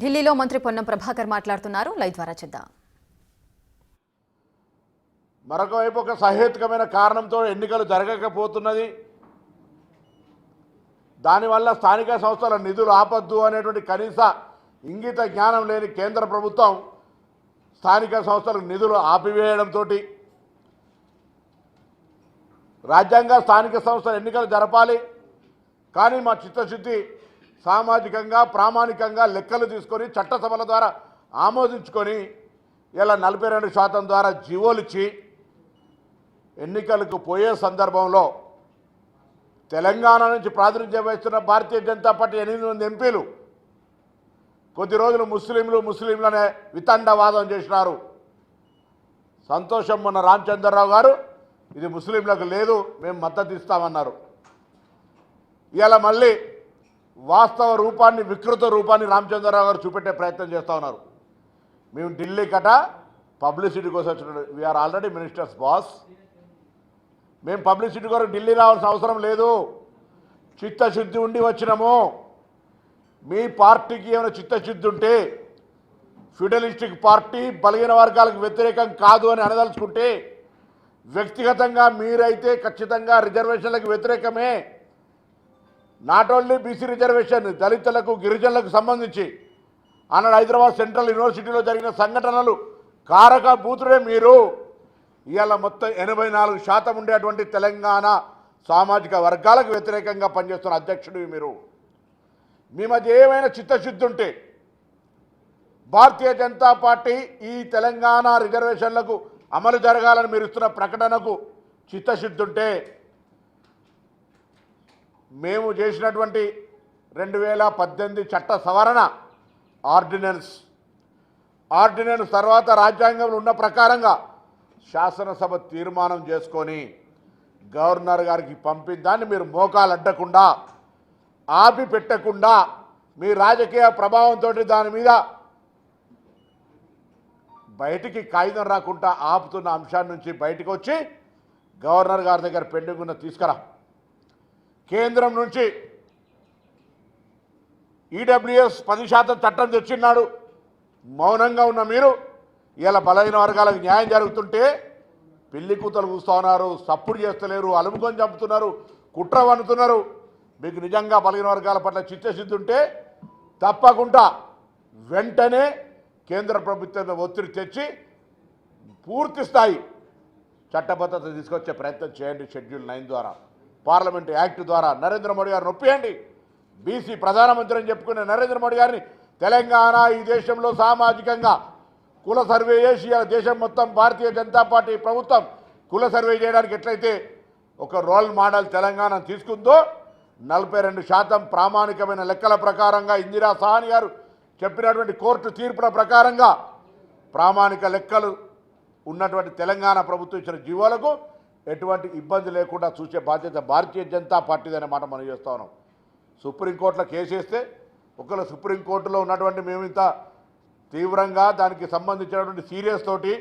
ఢిల్లీలో మంత్రి పొన్నం ప్రభాకర్ మాట్లాడుతున్నారు. లైవ్ ద్వారా చూద్దాం. మరొక వైపు ఒక సహేతుకమైన కారణంతో ఎన్నికలు జరగకపోతున్నది. దానివల్ల స్థానిక సంస్థల నిధులు ఆపద్దు అనేటువంటి కనీస ఇంగిత జ్ఞానం లేని కేంద్ర ప్రభుత్వం స్థానిక సంస్థలకు నిధులు ఆపివేయడంతో రాజ్యాంగ స్థానిక సంస్థల ఎన్నికలు జరపాలి, కానీ మా చిత్తశుద్ధి సామాజికంగా ప్రామాణికంగా లెక్కలు తీసుకొని చట్టసభల ద్వారా ఆమోదించుకొని ఇలా 42% ద్వారా జీవోలు ఇచ్చి ఎన్నికలకు పోయే సందర్భంలో తెలంగాణ నుంచి ప్రాతినిధ్యం వహిస్తున్న భారతీయ జనతా పార్టీ 8 మంది ఎంపీలు కొద్ది రోజులు ముస్లింలనే వితండవాదం చేసినారు. సంతోషం. మొన్న రామచంద్రరావు గారు ఇది ముస్లింలకు లేదు, మేము మద్దతు ఇస్తామన్నారు. ఇవాళ మళ్ళీ వాస్తవ రూపాన్ని, వికృత రూపాన్ని రామచంద్రరావు గారు చూపెట్టే ప్రయత్నం చేస్తూ ఉన్నారు. మేము ఢిల్లీ కట పబ్లిసిటీ కోసం వచ్చిన, వీఆర్ ఆల్రెడీ మినిస్టర్స్ బాస్. మేము పబ్లిసిటీ కొరకు ఢిల్లీ రావాల్సిన అవసరం లేదు. చిత్తశుద్ధి ఉండి వచ్చినాము. మీ పార్టీకి ఏమైనా చిత్తశుద్ధి ఉంటే, ఫెడరలిస్టిక్ పార్టీ బలహీన వర్గాలకు వ్యతిరేకం కాదు అని అనదలుచుకుంటే, వ్యక్తిగతంగా మీరైతే ఖచ్చితంగా రిజర్వేషన్లకు వ్యతిరేకమే. నాట్ ఓన్లీ బీసీ రిజర్వేషన్, దళితులకు గిరిజనులకు సంబంధించి అన్నాడు హైదరాబాద్ సెంట్రల్ యూనివర్సిటీలో జరిగిన సంఘటనలు కారకభూతుడే మీరు. ఇవాళ మొత్తం 84% ఉండేటువంటి తెలంగాణ సామాజిక వర్గాలకు వ్యతిరేకంగా పనిచేస్తున్న అధ్యక్షుడు మీరు. మీ మధ్య ఏమైనా చిత్తశుద్ధి ఉంటే, భారతీయ జనతా పార్టీ ఈ తెలంగాణ రిజర్వేషన్లకు అమలు జరగాలని మీరు ఇస్తున్న ప్రకటనకు చిత్తశుద్ధి ఉంటే, మేము చేసినటువంటి 2018 చట్ట సవరణ ఆర్డినెన్స్ తర్వాత రాజ్యాంగంలో ఉన్న ప్రకారంగా శాసనసభ తీర్మానం చేసుకొని గవర్నర్ గారికి పంపిన దాన్ని మీరు మోకాలు అడ్డకుండా, ఆపి పెట్టకుండా, మీ రాజకీయ ప్రభావంతో దాని మీద బయటికి కాగితం రాకుండా ఆపుతున్న అంశాన్ని నుంచి బయటకు వచ్చి గవర్నర్ గారి దగ్గర పెండింగ్ ఉన్న తీసుకురా. కేంద్రం నుంచి ఈడబ్ల్యూఎస్ 10% చట్టం తెచ్చిన్నాడు. మౌనంగా ఉన్న మీరు ఇలా బలహీన వర్గాలకు న్యాయం జరుగుతుంటే పెళ్లి కూతలు కూస్తూ ఉన్నారు, సప్పుడు చేస్తలేరు, అలుముకొని చంపుతున్నారు, కుట్ర వన్నుతున్నారు. మీకు నిజంగా బలహీన వర్గాల పట్ల చిత్తశుద్ధి ఉంటే తప్పకుండా వెంటనే కేంద్ర ప్రభుత్వం ఒత్తిడి తెచ్చి పూర్తి స్థాయి చట్టబద్ధత తీసుకొచ్చే ప్రయత్నం చేయండి. షెడ్యూల్ 9 ద్వారా, పార్లమెంట్ యాక్ట్ ద్వారా నరేంద్ర మోడీ గారిని ఒప్పియండి. బీసీ ప్రధానమంత్రి అని చెప్పుకునే నరేంద్ర మోడీ గారిని తెలంగాణ ఈ దేశంలో సామాజికంగా కుల సర్వే చేసి, దేశం మొత్తం భారతీయ జనతా పార్టీ ప్రభుత్వం కుల సర్వే చేయడానికి ఎట్లయితే ఒక రోల్ మోడల్ తెలంగాణ తీసుకుందో, 42% ప్రామాణికమైన లెక్కల ప్రకారంగా ఇందిరా సాహ్ని గారు చెప్పినటువంటి కోర్టు తీర్పుల ప్రకారంగా ప్రామాణిక లెక్కలు ఉన్నటువంటి తెలంగాణ ప్రభుత్వం ఇచ్చిన జీవోలకు ఎటువంటి ఇబ్బంది లేకుండా చూసే బాధ్యత భారతీయ జనతా పార్టీది అనే మాట మనం చేస్తూ ఉన్నాం. సుప్రీంకోర్టులో కేసు వేస్తే ఒకవేళ సుప్రీంకోర్టులో ఉన్నటువంటి మేము ఇంత తీవ్రంగా దానికి సంబంధించినటువంటి సీరియస్ తోటి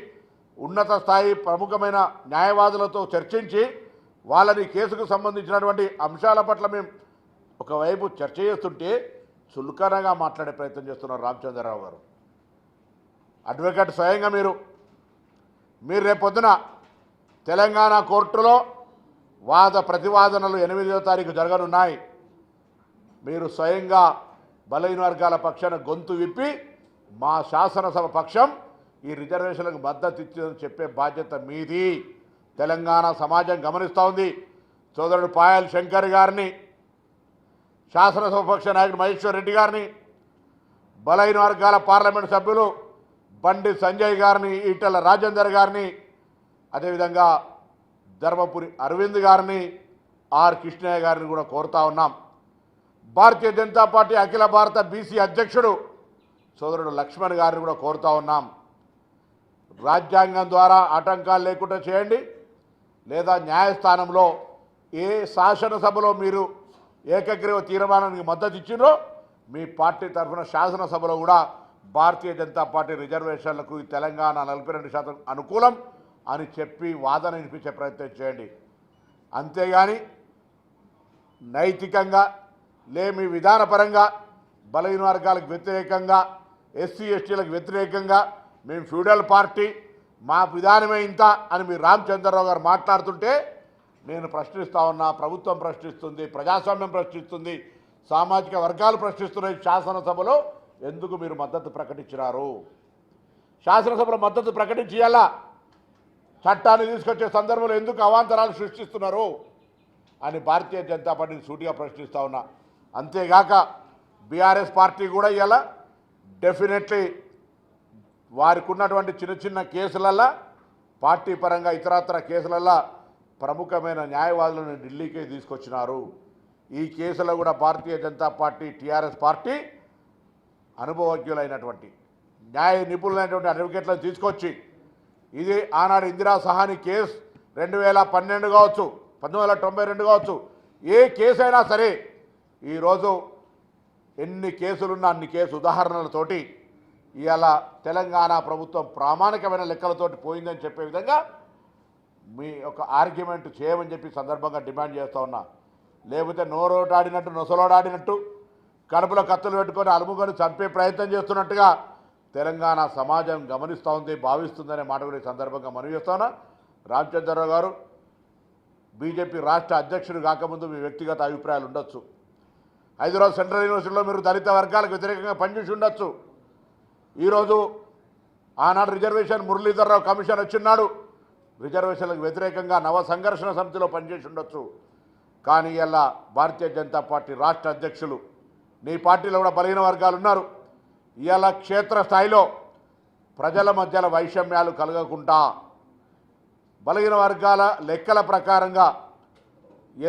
ఉన్నత స్థాయి ప్రముఖమైన న్యాయవాదులతో చర్చించి వాళ్ళని కేసుకు సంబంధించినటువంటి అంశాల పట్ల మేము ఒకవైపు చర్చ చేస్తుంటే చులకనగా మాట్లాడే ప్రయత్నం చేస్తున్నారు రామచంద్రరావు గారు. అడ్వకేట్ స్వయంగా మీరు రేపొద్దున తెలంగాణ కోర్టులో వాద ప్రతివాదనలు 8వ తారీఖు జరగనున్నాయి. మీరు స్వయంగా బలహీన వర్గాల పక్షాన గొంతు విప్పి మా శాసనసభ పక్షం ఈ రిజర్వేషన్లకు మద్దతు ఇచ్చిందని చెప్పే బాధ్యత మీది. తెలంగాణ సమాజం గమనిస్తూ ఉంది. సోదరుడు పాయల్ శంకర్ గారిని, శాసనసభ పక్ష నాయకుడు మహేశ్వర్ రెడ్డి గారిని, బలహీన వర్గాల పార్లమెంటు సభ్యులు బండి సంజయ్ గారిని, ఈటెల రాజేందర్ గారిని, అదేవిధంగా ధర్మపురి అరవింద్ గారిని, ఆర్ కృష్ణయ్య గారిని కూడా కోరుతా ఉన్నాం. భారతీయ జనతా పార్టీ అఖిల భారత బీసీ అధ్యక్షుడు సోదరుడు లక్ష్మణ్ గారిని కూడా కోరుతా ఉన్నాం. రాజ్యాంగం ద్వారా ఆటంకాలు లేకుండా చేయండి, లేదా న్యాయస్థానంలో ఏ శాసనసభలో మీరు ఏకగ్రీవ తీర్మానానికి మద్దతు ఇచ్చిండ్రో మీ పార్టీ తరఫున శాసనసభలో కూడా భారతీయ జనతా పార్టీ రిజర్వేషన్లకు ఈ తెలంగాణ 42% అనుకూలం అని చెప్పి వాదన వినిపించే ప్రయత్నం చేయండి. అంతేగాని నైతికంగా మీ విధానపరంగా బలహీన వర్గాలకు వ్యతిరేకంగా ఎస్సీ ఎస్టీలకు వ్యతిరేకంగా మేము ఫ్యూడల్ పార్టీ మా విధానమే ఇంత అని మీరు రామచంద్రరావు గారు మాట్లాడుతుంటే నేను ప్రశ్నిస్తా ఉన్నా, ప్రభుత్వం ప్రశ్నిస్తుంది, ప్రజాస్వామ్యం ప్రశ్నిస్తుంది, సామాజిక వర్గాలు ప్రశ్నిస్తున్నాయి. శాసనసభలో ఎందుకు మీరు మద్దతు ప్రకటించినారు? శాసనసభలో మద్దతు ప్రకటించేయాలా? చట్టాన్ని తీసుకొచ్చే సందర్భంలో ఎందుకు అవాంతరాలు సృష్టిస్తున్నారు అని భారతీయ జనతా పార్టీని సూటిగా ప్రశ్నిస్తూ ఉన్నా. అంతేగాక బీఆర్ఎస్ పార్టీ కూడా ఇలా డెఫినెట్లీ వారికి ఉన్నటువంటి చిన్న చిన్న కేసులల్లో, పార్టీ పరంగా ఇతరత్ర కేసులల్లో ప్రముఖమైన న్యాయవాదులను ఢిల్లీకి తీసుకొచ్చినారు. ఈ కేసులో కూడా Bharatiya Janata party, TRS party అనుభవజ్ఞులైనటువంటి న్యాయ నిపుణులైనటువంటి అడ్వకేట్లను తీసుకొచ్చి, ఇది ఆనాడు ఇందిరా సహాని కేసు 2012 కావచ్చు, 1992 కావచ్చు, ఏ కేసు అయినా సరే ఈరోజు ఎన్ని కేసులున్నా అన్ని కేసు ఉదాహరణలతోటి ఇవాళ తెలంగాణ ప్రభుత్వం ప్రామాణికమైన లెక్కలతోటి పోయిందని చెప్పే విధంగా మీ ఒక ఆర్గ్యుమెంట్ చేయమని చెప్పి సందర్భంగా డిమాండ్ చేస్తూ ఉన్నా. లేకపోతే నోరోటాడినట్టు నొసలోడాడినట్టు కడుపులో కత్తులు పెట్టుకొని అలుముకొని చంపే ప్రయత్నం చేస్తున్నట్టుగా తెలంగాణ సమాజం గమనిస్తూ ఉంది, భావిస్తుందనే మాట కూడా ఈ సందర్భంగా మనవి చేస్తున్నా. రామచంద్రరావు గారు బీజేపీ రాష్ట్ర అధ్యక్షుడు కాకముందు మీ వ్యక్తిగత అభిప్రాయాలు ఉండొచ్చు. హైదరాబాద్ సెంట్రల్ యూనివర్సిటీలో మీరు దళిత వర్గాలకు వ్యతిరేకంగా పనిచేసి ఉండొచ్చు. ఈరోజు ఆనాడు రిజర్వేషన్ మురళీధర్రావు కమిషన్ వచ్చిన్నాడు, రిజర్వేషన్లకు వ్యతిరేకంగా నవ సంఘర్షణ సమితిలో పనిచేసి ఉండొచ్చు. కానీ ఇలా భారతీయ జనతా పార్టీ రాష్ట్ర అధ్యక్షులు, నీ పార్టీలో కూడా బలహీన వర్గాలు ఉన్నారు, ఇలా క్షేత్రస్థాయిలో ప్రజల మధ్యలో వైషమ్యాలు కలగకుండా బలహీన వర్గాల లెక్కల ప్రకారంగా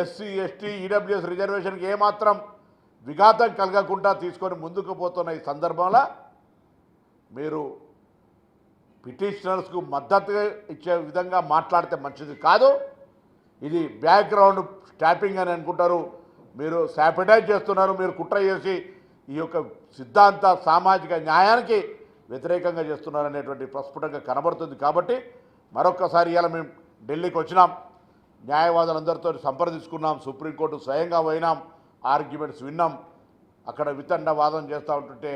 ఎస్సీ ఎస్టీ ఈడబ్ల్యూఎస్ రిజర్వేషన్కి ఏమాత్రం విఘాతం కలగకుండా తీసుకొని ముందుకు పోతున్న ఈ సందర్భంలో మీరు పిటిషనర్స్కు మద్దతు ఇచ్చే విధంగా మాట్లాడితే మంచిది కాదు. ఇది బ్యాక్గ్రౌండ్ స్టాపింగ్ అని అనుకుంటారు, మీరు సాపిటైజ్ చేస్తున్నారు, మీరు కుట్ర చేసి ఈ యొక్క సిద్ధాంత సామాజిక న్యాయానికి వ్యతిరేకంగా చేస్తున్నారు అనేటువంటి ప్రస్ఫుటంగా కనబడుతుంది. కాబట్టి మరొక్కసారి ఇలా మేము ఢిల్లీకి వచ్చినాం, న్యాయవాదులందరితో సంప్రదించుకున్నాం, సుప్రీంకోర్టు స్వయంగా పోయినాం, ఆర్గ్యుమెంట్స్ విన్నాం. అక్కడ వితండ వాదన చేస్తూ ఉంటుంటే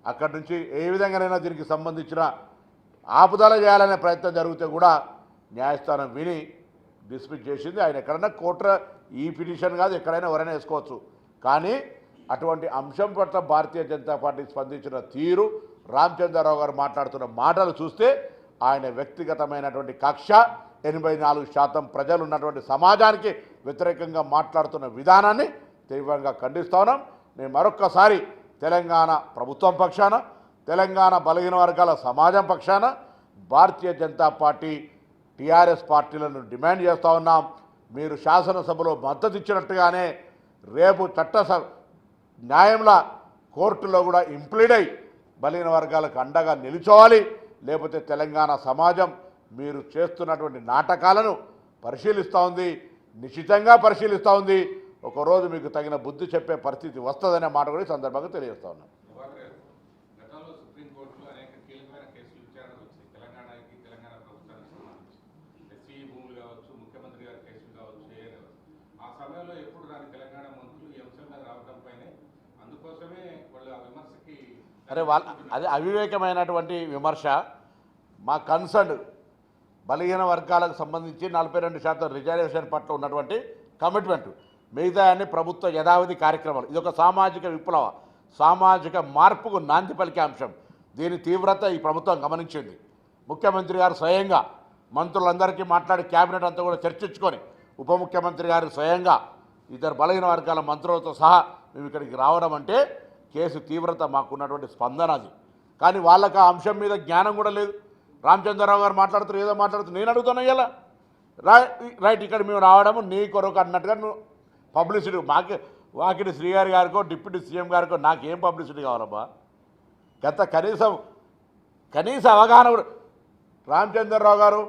అక్కడి నుంచి ఏ విధంగానైనా దీనికి సంబంధించిన ఆపుదల చేయాలనే ప్రయత్నం జరిగితే కూడా న్యాయస్థానం విని డిస్మిస్ చేసింది. ఆయన ఎక్కడైనా కోర్టు ఈ పిటిషన్ కాదు, ఎక్కడైనా ఎవరైనా వేసుకోవచ్చు. కానీ అటువంటి అంశం పట్ల భారతీయ జనతా పార్టీ స్పందించిన తీరు, రామచంద్రరావు గారు మాట్లాడుతున్న మాటలు చూస్తే ఆయన వ్యక్తిగతమైనటువంటి కక్ష, 84% ప్రజలు ఉన్నటువంటి సమాజానికి వ్యతిరేకంగా మాట్లాడుతున్న విధానాన్ని తీవ్రంగా ఖండిస్తా ఉన్నాం. నేను మరొక్కసారి తెలంగాణ ప్రభుత్వం పక్షాన, తెలంగాణ బలహీన వర్గాల సమాజం పక్షాన భారతీయ జనతా పార్టీ, టీఆర్ఎస్ పార్టీలను డిమాండ్ చేస్తూ ఉన్నాం. మీరు శాసనసభలో మద్దతు ఇచ్చినట్టుగానే రేపు న్యాయంలో కోర్టులో కూడా ఇంప్లీడ్ అయి బలహీన వర్గాలకు అండగా నిలుచోవాలి. లేకపోతే తెలంగాణ సమాజం మీరు చేస్తున్నటువంటి నాటకాలను పరిశీలిస్తూ ఉంది, నిశ్చితంగా పరిశీలిస్తూ ఉంది. ఒకరోజు మీకు తగిన బుద్ధి చెప్పే పరిస్థితి వస్తుందనే మాట కూడా ఈ సందర్భంగా తెలియజేస్తా ఉన్నాను. గతంలో సుప్రీంకోర్టులో అనేక కీలకమైన కేసులు విచారణ వచ్చాయి. తెలంగాణకి, తెలంగాణ ప్రభుత్వానికి సంబంధించి ఎస్సీ భూములు కావచ్చు, ముఖ్యమంత్రి గారి కేసులు కావచ్చు, ఆ సమయంలో ఎప్పుడు రాని తెలంగాణ మంత్రులు ఈ అంశం మీద రావడంపైనే, అందుకోసమే వాళ్ళు ఆ విమర్శకి అది అవివేకమైనటువంటి విమర్శ. మా కన్సర్న్ బలహీన వర్గాలకు సంబంధించి 42% రిజర్వేషన్ పట్ల ఉన్నటువంటి కమిట్మెంట్, మిగతా అన్ని ప్రభుత్వ యథావిధి కార్యక్రమాలు. ఇది ఒక సామాజిక విప్లవ, సామాజిక మార్పుకు నాంది పలికే అంశం. దీని తీవ్రత ఈ ప్రభుత్వం గమనించింది. ముఖ్యమంత్రి గారు స్వయంగా మంత్రులందరికీ మాట్లాడి క్యాబినెట్ అంతా కూడా చర్చించుకొని, ఉప ముఖ్యమంత్రి గారు స్వయంగా ఇద్దరు బలహీన వర్గాల మంత్రులతో సహా మేము ఇక్కడికి రావడం అంటే కేసు తీవ్రత, మాకున్నటువంటి స్పందన అది. కానీ వాళ్ళకి ఆ అంశం మీద జ్ఞానం కూడా లేదు. రామచంద్రరావు గారు మాట్లాడుతూ ఏదో మాట్లాడుతూ నేను అడుగుతున్నా ఇలా రైట్ ఇక్కడ మేము రావడము నీ కొరకు అన్నట్టుగా నువ్వు పబ్లిసిటీ వాకిటి శ్రీగారి గారికో డిప్యూటీ సీఎం గారికో నాకేం పబ్లిసిటీ కావాలబ్బా? కనీస అవగాహన కూడా. రామచంద్రరావు గారు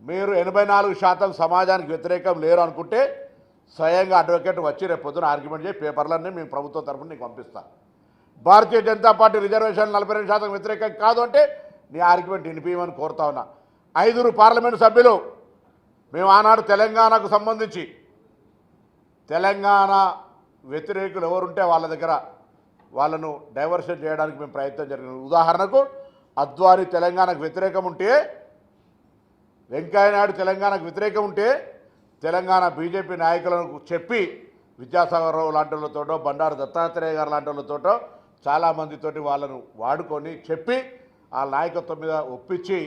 మీరు 84% సమాజానికి వ్యతిరేకం లేరు అనుకుంటే స్వయంగా అడ్వకేట్ వచ్చి రేపు పొద్దున ఆర్గ్యుమెంట్ చేసి పేపర్లన్నీ మేము ప్రభుత్వం తరఫున నీకు పంపిస్తాం. భారతీయ జనతా పార్టీ రిజర్వేషన్ 42% వ్యతిరేకం కాదు అంటే నీ ఆర్గ్యుమెంట్ వినిపించమని కోరుతా ఉన్నా. 5 పార్లమెంటు సభ్యులు మేము ఆనాడు తెలంగాణకు సంబంధించి తెలంగాణ వ్యతిరేకులు ఎవరుంటే వాళ్ళ దగ్గర వాళ్ళను డైవర్షన్ చేయడానికి మేము ప్రయత్నం జరిగింది. ఉదాహరణకు అద్వానీ తెలంగాణకు వ్యతిరేకం ఉంటే, వెంకయ్యనాయుడు తెలంగాణకు వ్యతిరేకం ఉంటే తెలంగాణ బీజేపీ నాయకులకు చెప్పి విద్యాసాగర్ రావు లాంటి వాళ్ళతోటో బండారు దత్తాత్రేయ గారు లాంటి వాళ్ళతోటో చాలామందితోటి వాళ్ళను వాడుకొని చెప్పి ఆ నాయకత్వం మీద ఒప్పించి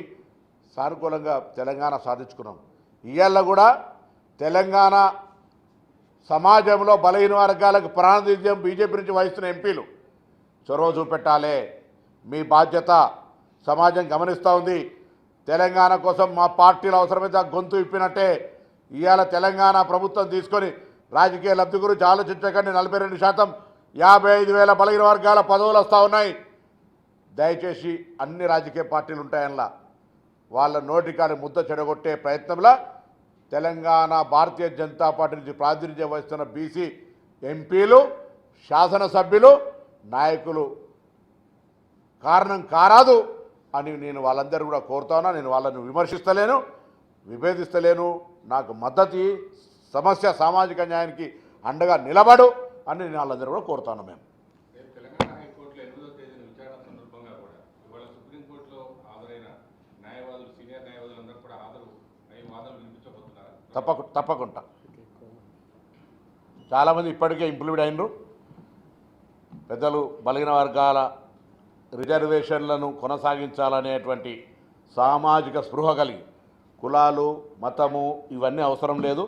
సానుకూలంగా తెలంగాణ సాధించుకున్నాం. ఇవాళ కూడా తెలంగాణ సమాజంలో బలహీన వర్గాలకు ప్రాతినిధ్యం బీజేపీ నుంచి వహిస్తున్న ఎంపీలు చొరవ చూపెట్టాలి. మీ బాధ్యత సమాజం గమనిస్తూ ఉంది. తెలంగాణ కోసం మా పార్టీలు అవసరమైతే ఆ గొంతు ఇప్పినట్టే ఇవాళ తెలంగాణ ప్రభుత్వం తీసుకొని రాజకీయ లబ్ధి గురించి ఆలోచించకండి. 42% 55,000 బలహీన వర్గాల పదవులు వస్తూ ఉన్నాయి. దయచేసి అన్ని రాజకీయ పార్టీలు ఉంటాయల్లా వాళ్ళ నోటికాని ముద్ద చెడగొట్టే ప్రయత్నంలో తెలంగాణ భారతీయ జనతా పార్టీ నుంచి ప్రాతినిధ్యం వహిస్తున్న బీసీ ఎంపీలు, శాసనసభ్యులు, నాయకులు కారణం కారాదు అని నేను వాళ్ళందరూ కూడా కోరుతాను. నేను వాళ్ళను విమర్శిస్తలేను, విభేదిస్తలేను. నాకు మద్దతు సమస్య సామాజిక న్యాయానికి అండగా నిలబడు అని నేను వాళ్ళందరూ కూడా కోరుతాను. మేము తెలంగాణ హైకోర్టులో 8వ తేదీన విచారణ సందర్భంగా కూడా ఇవాళ సుప్రీంకోర్టులో హాజరైన న్యాయవాదులు, సీనియర్ న్యాయవాదులందరూ కూడా హాజరు అయ్యి వాదనలు వినిపించబోతున్నారు. తప్పకుండా చాలామంది ఇప్పటికే ఇంప్లిమెంట్ అయినరు. పెద్దలు బలహీన వర్గాల రిజర్వేషన్లను కొనసాగించాలనేటువంటి సామాజిక స్పృహ కలిగి కులాలు, మతము ఇవన్నీ అవసరం లేదు.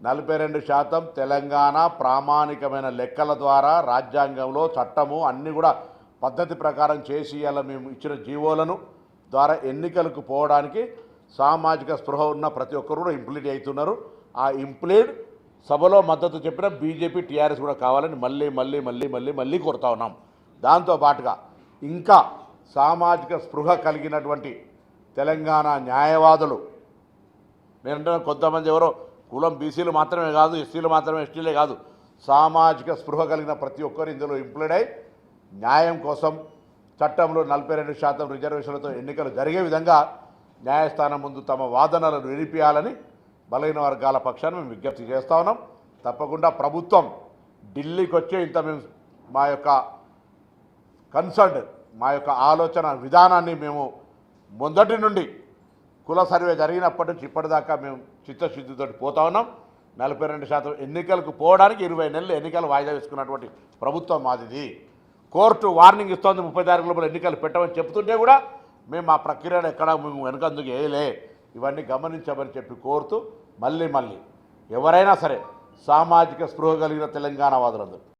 42% తెలంగాణ ప్రామాణికమైన లెక్కల ద్వారా రాజ్యాంగంలో చట్టము అన్నీ కూడా పద్ధతి ప్రకారం చేసి ఇలా మేము ఇచ్చిన జీవోలను ద్వారా ఎన్నికలకు పోవడానికి సామాజిక స్పృహ ఉన్న ప్రతి ఒక్కరు కూడా ఇంప్లీడ్ అవుతున్నారు. ఆ ఇంప్లీడ్ సభలో మద్దతు చెప్పిన బీజేపీ, టీఆర్ఎస్ కూడా కావాలని మళ్ళీ మళ్ళీ మళ్ళీ మళ్ళీ మళ్ళీ కోరుతా ఉన్నాం. దాంతోపాటుగా ఇంకా సామాజిక స్పృహ కలిగినటువంటి తెలంగాణ న్యాయవాదులు, నేనంటే కొంతమంది ఎవరో కులం బీసీలు మాత్రమే కాదు, ఎస్సీలు మాత్రమే, ఎస్టీలే కాదు, సామాజిక స్పృహ కలిగిన ప్రతి ఒక్కరు ఇందులో ఇంప్లీడ్ అయి న్యాయం కోసం చట్టంలో 42% రిజర్వేషన్లతో ఎన్నికలు జరిగే విధంగా న్యాయస్థానం ముందు తమ వాదనలను వినిపించాలని బలహీన వర్గాల పక్షాన్ని మేము విజ్ఞప్తి చేస్తూ ఉన్నాం. తప్పకుండా ప్రభుత్వం ఢిల్లీకి వచ్చే ఇంత మేము మా యొక్క కన్సర్న్, మా యొక్క ఆలోచన విధానాన్ని మేము మొదటి నుండి కుల సర్వే జరిగినప్పటి నుంచి ఇప్పటిదాకా మేము చిత్తశుద్ధితో పోతా ఉన్నాం. 42% ఎన్నికలకు పోవడానికి 20 నెలలు ఎన్నికలు వాయిదా వేసుకున్నటువంటి ప్రభుత్వం మాదిది. కోర్టు వార్నింగ్ ఇస్తోంది 30 తారీఖు లోపల ఎన్నికలు పెట్టమని చెప్తుంటే కూడా మేము ఆ ప్రక్రియను ఎక్కడ మేము వెనకందుకు వేయలే. ఇవన్నీ గమనించమని చెప్పి కోరుతూ మళ్ళీ ఎవరైనా సరే సామాజిక స్పృహ కలిగిన తెలంగాణ వాదులందరూ